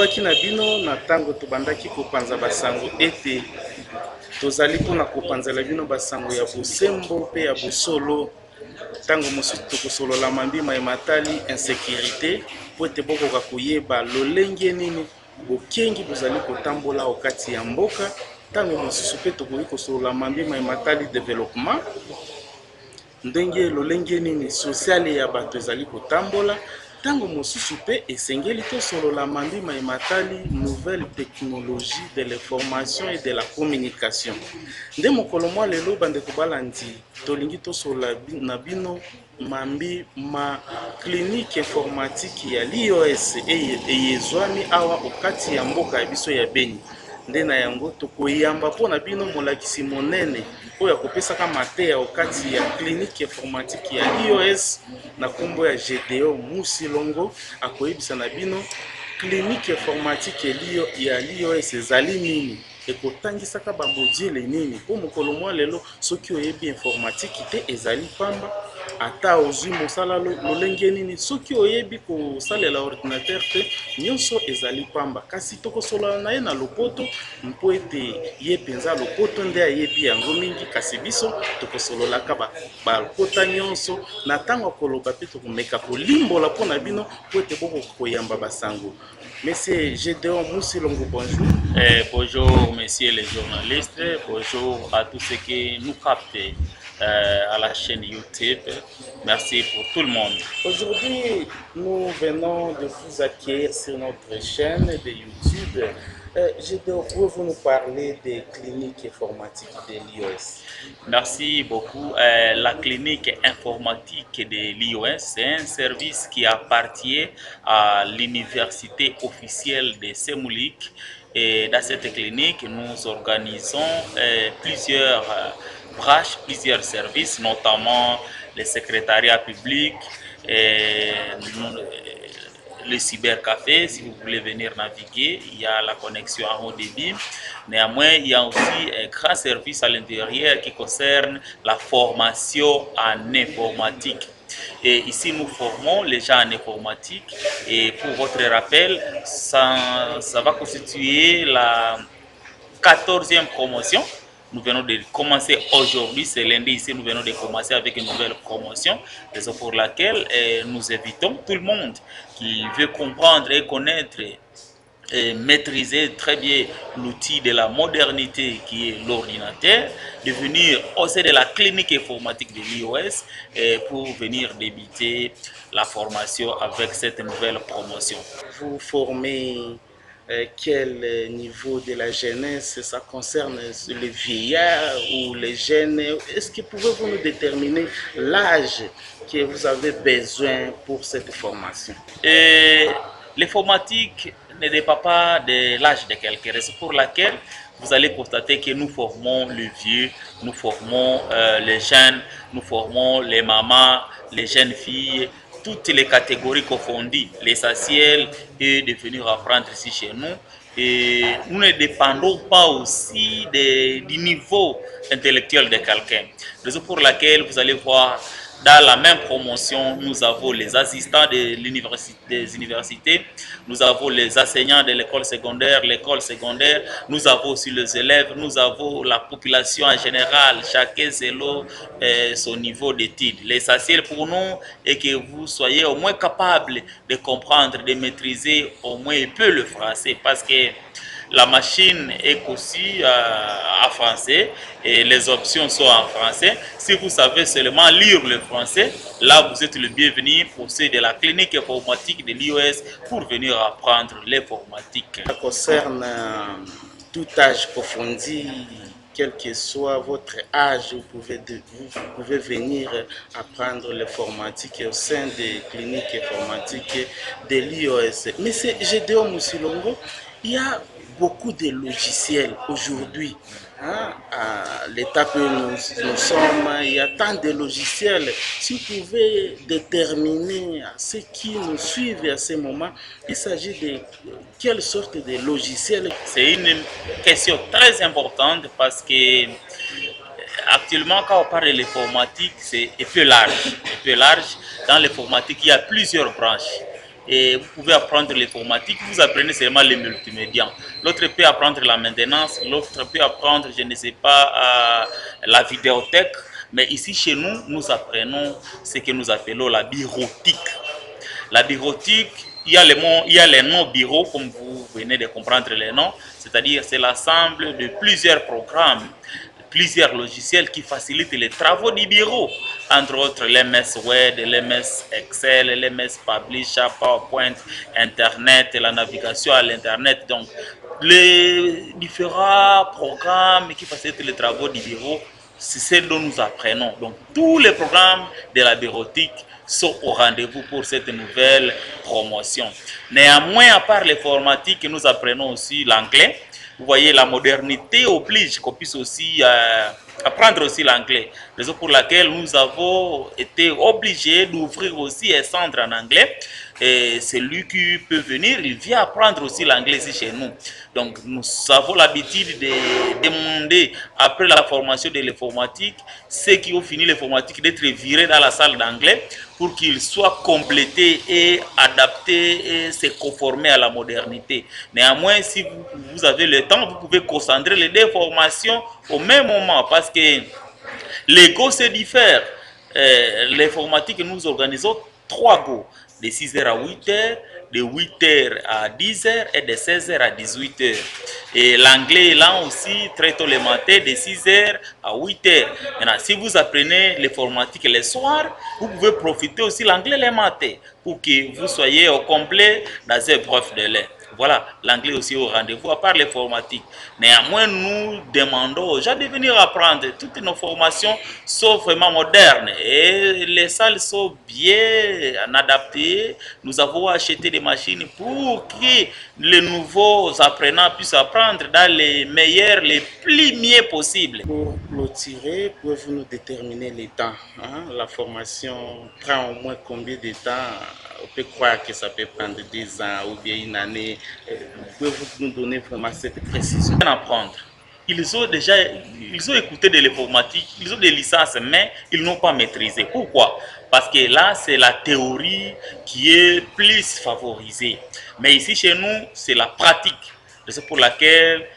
nalobaki na bino na tango tobandaki kopanza basango ete tozali mpona kopanzela bino basango ya bosembo pe ya bosolo. Tango mosusu tokosolola mambima ematali insécurité po ete bokoka koyeba lolenge nini bokengi bozali kotambola okati ya mboka. Tango mosusu pe tokoki kosolola mambima ematali développement, ndenge lolenge nini sociale ya bato ezali kotambola. Tango mosusu pe esengeli tosolola mambima ematali nouvelle technologie de l'information et de la communication. Nde mokolo mwa lelo bandeko balandi tolingi tosolola na bino mambi ma clinique informatique ya l'IOS eyezwami awa okati ya mboka ya biso ya Beni. Nde na yango tokoyamba mpona bino molakisi monene oyo akopesaka mateya okati ya clinique informatique ya l'IOS na kombo ya GDO Musilongo. Akoyebisa na bino clinique informatique ya l'IOS ezali nini, ekotangisaka bamodule nini. Po mokolo mwa lelo soki oyebi informatique te ezali pamba, ata ozwi mosala lolenge nini, soki oyebi kosalela ordinateur te nyonso ezali pamba. Kasi tokosolola na ye na lopoto mpo ete ye mpenza lopoto nde ayebi yango mingi, kasi biso tokosololaka balokota nyonso. Na ntango akoloba pe tokomeka kolimbola mpona bino mpo ete bokoyamba basango. Monsieur Gédéon Musilongo, bonjour. Bonjour, messieurs les journalistes. Bonjour à tous ceux qui nous captent à la chaîne YouTube. Merci pour tout le monde. Aujourd'hui, nous venons de vous accueillir sur notre chaîne de YouTube. Gédéon, pouvez-vous nous parler des cliniques informatiques de l'IOS? Merci beaucoup. La clinique informatique de l'IOS, c'est un service qui appartient à l'université officielle de Semoulik. Et dans cette clinique, nous organisons plusieurs branches, plusieurs services, notamment le secrétariat public, le cybercafé. Si vous voulez venir naviguer, il y a la connexion en haut débit. Néanmoins, il y a aussi un grand service à l'intérieur qui concerne la formation en informatique. Et ici, nous formons les gens en informatique. Et pour votre rappel, ça va constituer la 14e promotion. Nous venons de commencer aujourd'hui, c'est lundi ici, nous venons de commencer avec une nouvelle promotion, raison pour laquelle nous invitons tout le monde qui veut comprendre et connaître et maîtriser très bien l'outil de la modernité qui est l'ordinateur, de venir au sein de la clinique informatique de l'IOS pour venir débuter la formation avec cette nouvelle promotion. Vous formez quel niveau de la jeunesse? Ça concerne les vieillards ou les jeunes? Est-ce que pouvez-vous nous déterminer l'âge que vous avez besoin pour cette formation? L'informatique ne dépend pas de l'âge de quelqu'un, c'est pour laquelle vous allez constater que nous formons les vieux, nous formons les jeunes, nous formons les mamans, les jeunes filles, toutes les catégories confondues. L'essentiel est de venir apprendre ici chez nous. Et nous ne dépendons pas aussi du niveau intellectuel de quelqu'un. Raison pour laquelle vous allez voir dans la même promotion, nous avons les assistants des universités, nous avons les enseignants de l'école secondaire, nous avons aussi les élèves, nous avons la population en général, chacun selon son niveau d'études. L'essentiel pour nous est que vous soyez au moins capable de comprendre, de maîtriser au moins un peu le français, parce que la machine est aussi en français et les options sont en français. Si vous savez seulement lire le français, là vous êtes le bienvenu pour ceux de la clinique informatique de l'IOS pour venir apprendre l'informatique. Ça concerne tout âge confondu, quel que soit votre âge, vous pouvez venir apprendre l'informatique au sein des cliniques informatiques de l'IOS. Mais c'est Gédéon Musilongo, il y a beaucoup de logiciels aujourd'hui. Hein, à l'étape où nous sommes, il y a tant de logiciels. Si vous pouvez déterminer à ceux qui nous suivent à ce moment, il s'agit de quelle sorte de logiciels? C'est une question très importante parce que actuellement, quand on parle de l'informatique, c'est un peu large. Dans l'informatique, il y a plusieurs branches. et vous pouvez apprendre l'informatique, vous apprenez seulement les multimédia. L'autre peut apprendre la maintenance, l'autre peut apprendre, je ne sais pas, la vidéothèque. Mais ici, chez nous, nous apprenons ce que nous appelons la bureautique. La bureautique, il y a les noms bureaux, comme vous venez de comprendre les noms, c'est-à-dire c'est l'ensemble de plusieurs programmes, plusieurs logiciels qui facilitent les travaux du bureau, entre autres l'MS Word, l'MS Excel, l'MS Publisher, PowerPoint, Internet, la navigation à l'Internet. Donc, les différents programmes qui facilitent les travaux du bureau, c'est ce dont nous apprenons. Donc, tous les programmes de la bureautique sont au rendez-vous pour cette nouvelle promotion. Néanmoins, à part l'informatique, nous apprenons aussi l'anglais. Vous voyez, la modernité oblige qu'on puisse aussi apprendre aussi l'anglais. Raison pour laquelle nous avons été obligés d'ouvrir aussi un centre en anglais. Et celui qui peut venir, il vient apprendre aussi l'anglais ici chez nous. Donc, nous avons l'habitude de demander, après la formation de l'informatique, ceux qui ont fini l'informatique d'être virés dans la salle d'anglais pour qu'ils soient complétés et adaptés et se conformer à la modernité. Néanmoins, si vous avez le temps, vous pouvez concentrer les deux formations au même moment parce que les go se diffèrent. L'informatique, nous organisons 3 go, de 6h à 8h, de 8h à 10h et de 16h à 18h. Et l'anglais est là aussi très tôt le matin, de 6h à 8h. Maintenant, si vous apprenez l'informatique le soir, vous pouvez profiter aussi l'anglais le matin pour que vous soyez au complet dans une épreuve de l'air. Voilà, l'anglais aussi au rendez-vous, à part l'informatique. Néanmoins, nous demandons aux gens de venir apprendre. Toutes nos formations sont vraiment modernes et les salles sont bien adaptées. Nous avons acheté des machines pour que les nouveaux apprenants puissent apprendre dans les meilleurs, les plus mieux possibles. Pour clôturer, pouvez-vous nous déterminer les temps, hein? La formation prend au moins combien de temps? On peut croire que ça peut prendre 10 ans ou bien une année. Pouvez-vous nous donner vraiment cette précision? Apprendre. Ils ont écouté de l'informatique, ils ont des licences, mais ils n'ont pas maîtrisé. Pourquoi? Parce que là, c'est la théorie qui est plus favorisée. Mais ici, chez nous, c'est la pratique. C'est pour laquelle,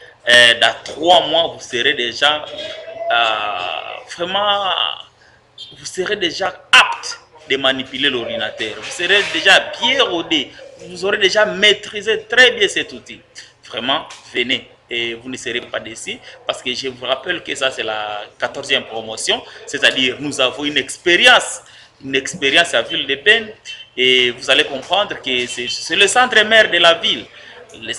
dans 3 mois, vous serez déjà vraiment, vous serez déjà apte de manipuler l'ordinateur. Vous serez déjà bien rodé. Vous aurez déjà maîtrisé très bien cet outil. Vraiment, venez. Et vous ne serez pas déçus parce que je vous rappelle que ça c'est la 14e promotion, c'est-à-dire nous avons une expérience à Ville de Beni et vous allez comprendre que c'est le centre mère de la ville, le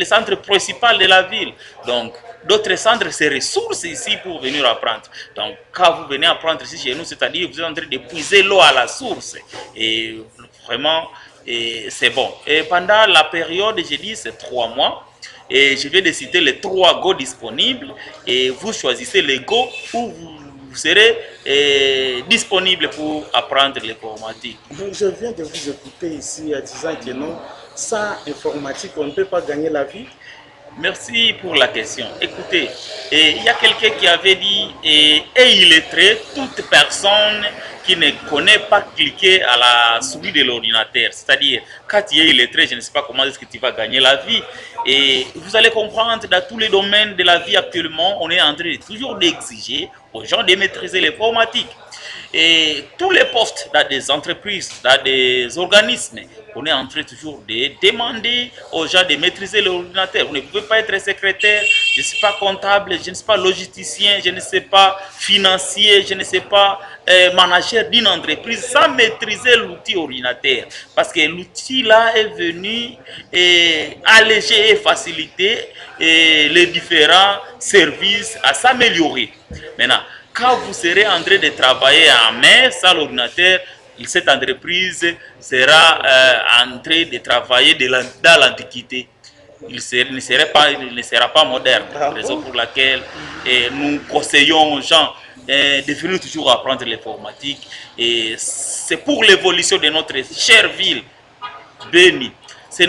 centre principal de la ville. Donc d'autres centres se ressourcent ici pour venir apprendre. Donc quand vous venez apprendre ici chez nous, c'est-à-dire vous êtes en train de puiser l'eau à la source et vraiment c'est bon. Et pendant la période, j'ai dit c'est 3 mois. Et je vais de citer les 3 go disponibles et vous choisissez les go où vous serez disponible pour apprendre l'informatique. Je viens de vous écouter ici en disant que non, sans informatique, on ne peut pas gagner la vie. Merci pour la question. Écoutez, il y a quelqu'un qui avait dit, et illettré, toute personne qui ne connaît pas cliquer à la souris de l'ordinateur. C'est-à-dire, quand tu es illettré, je ne sais pas comment est-ce que tu vas gagner la vie. Et vous allez comprendre, dans tous les domaines de la vie actuellement, on est en train toujours d'exiger aux gens de maîtriser l'informatique. Et tous les postes dans des entreprises, dans des organismes, on est en train toujours de demander aux gens de maîtriser l'ordinateur. Vous ne pouvez pas être secrétaire, je ne suis pas comptable, je ne suis pas logisticien, je ne sais pas financier, je ne sais pas manager d'une entreprise sans maîtriser l'outil ordinateur. Parce que l'outil là est venu alléger et faciliter les différents services à s'améliorer. Maintenant, quand vous serez en train de travailler en main sans l'ordinateur, cette entreprise sera en train de travailler dans l'Antiquité. Il ne sera pas moderne. Raison pour laquelle nous conseillons aux gens de venir toujours apprendre l'informatique. Et c'est pour l'évolution de notre chère ville, Beni. C'est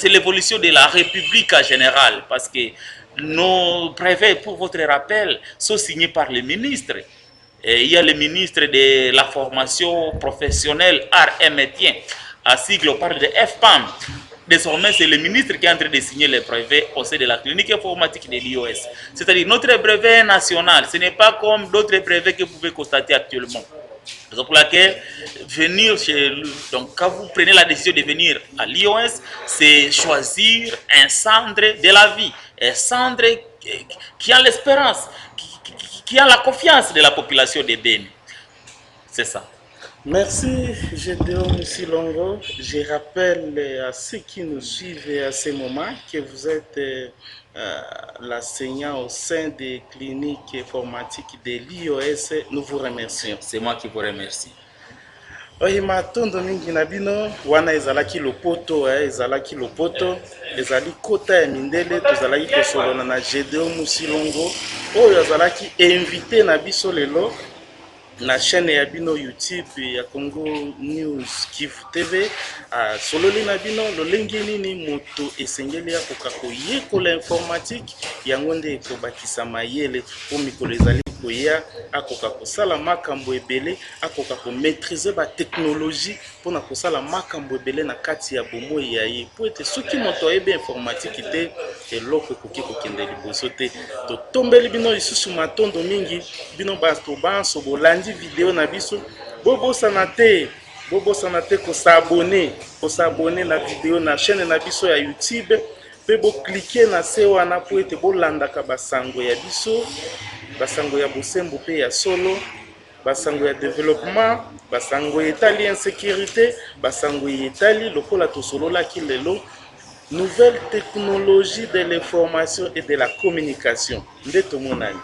l'évolution de la République en général. Parce que nos brevets, pour votre rappel, sont signés par les ministres. Et il y a le ministre de la formation professionnelle, arts et métiers. à sigle, on parle de FPAM. Désormais, c'est le ministre qui est en train de signer les brevets au sein de la clinique informatique de l'IOS. C'est-à-dire notre brevet national, ce n'est pas comme d'autres brevets que vous pouvez constater actuellement. C'est pour laquelle venir chez lui, donc quand vous prenez la décision de venir à l'IOS, c'est choisir un centre de la vie, un centre qui a l'espérance, qui a la confiance de la population de Beni. C'est ça. Merci Gédéon Silongo. Je rappelle à ceux qui nous suivent à ce moment que vous êtes l'enseignant au sein des cliniques informatiques de l'IOS. Nous vous remercions. C'est moi qui vous remercie. Oyima tondo mingi na bino wana ezalaki lopoto ezalaki lopoto ezali kota ya mindele tozalaki kosolona na Gédéon Musilongo oyo azalaki invité na biso lelo na chaîne ya bino YouTube ya Congo News Kivu TV sololi na bino lolenge nini moto esengeli akoka koyekola informatique yango nde ekobakisa mayele po mikolo ezali koya akoka kosala makambo ebele akoka ko maîtriser ba technologie pona kosala makambo ebele na kati ya bomoi ya ye po ete soki moto ayebi informatique te eloko ekoki kokende liboso te totombeli bino lisusu matondo mingi bino bato banso bolandi video na biso bobosana te kosabone na video na chaîne na biso ya YouTube pe bo cliquer na se wana po ete bolandaka basango ya biso basango ya bosembo pe ya solo basango ya développement basango etali insécurité basango etali lokola tosololaki lelo nouvelle technologie de l'information et de la communication nde tomonani